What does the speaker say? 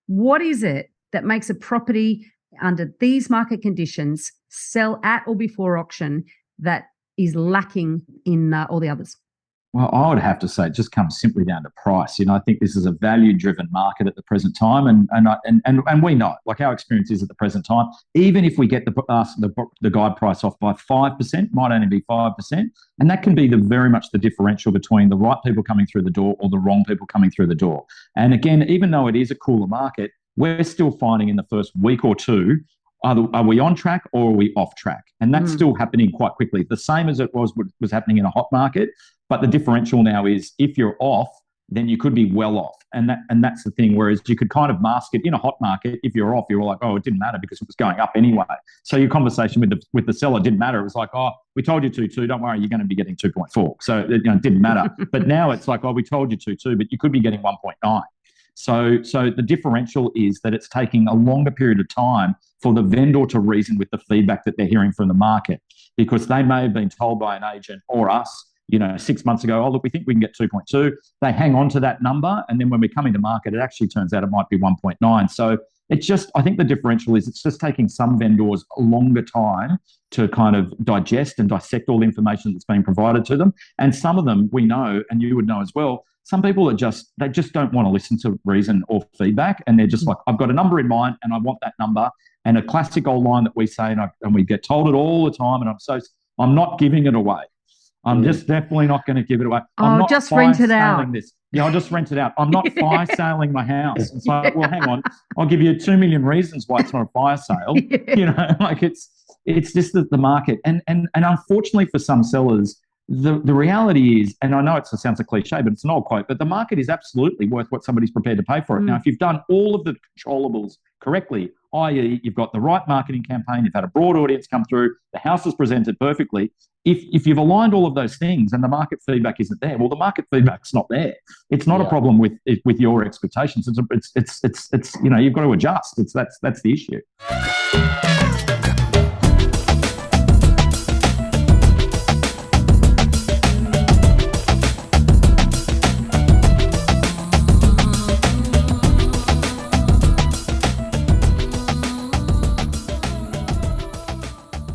What is it that makes a property under these market conditions sell at or before auction that is lacking in all the others? Well, I would have to say it just comes simply down to price. I think this is a value-driven market at the present time, and we know, like our experience is at the present time, even if we get the guide price off by 5%, might only be 5%, and that can be very much the differential between the right people coming through the door or the wrong people coming through the door. And again, even though it is a cooler market, we're still finding in the first week or two, are we on track or are we off track? And that's still happening quite quickly. The same as it was happening in a hot market. But the differential now is if you're off, then you could be well off. And that's the thing. Whereas you could kind of mask it in a hot market. If you're off, you're like, oh, it didn't matter because it was going up anyway. So your conversation with the seller didn't matter. It was like, oh, we told you 2.2. Don't worry, you're going to be getting 2.4. So it didn't matter. But now it's like, oh, we told you 2.2, but you could be getting 1.9. So the differential is that it's taking a longer period of time for the vendor to reason with the feedback that they're hearing from the market, because they may have been told by an agent or us, 6 months ago, oh, look, we think we can get 2.2. They hang on to that number. And then when we come into market, it actually turns out it might be 1.9. So I think the differential is it's just taking some vendors a longer time to kind of digest and dissect all the information that's being provided to them. And some of them we know, and you would know as well, some people they just don't want to listen to reason or feedback. And they're just like, I've got a number in mind and I want that number. And a classic old line that we say, and we get told it all the time, and I'm not giving it away. I'm just definitely not going to give it away. I'm not just rent it out. This. Yeah, I'll just rent it out. I'm not fire sailing my house. It's like, well, hang on. I'll give you 2 million reasons why it's not a fire sale. It's just that the market. And unfortunately for some sellers, the reality is, and I know it sounds a cliche, but it's an old quote, but the market is absolutely worth what somebody's prepared to pay for it. Now, if you've done all of the controllables correctly, i.e. you've got the right marketing campaign, you've had a broad audience come through, the house is presented perfectly. If you've aligned all of those things and the market feedback isn't there, well, the market feedback's not there. It's not a problem with your expectations. It's you've got to adjust. That's the issue.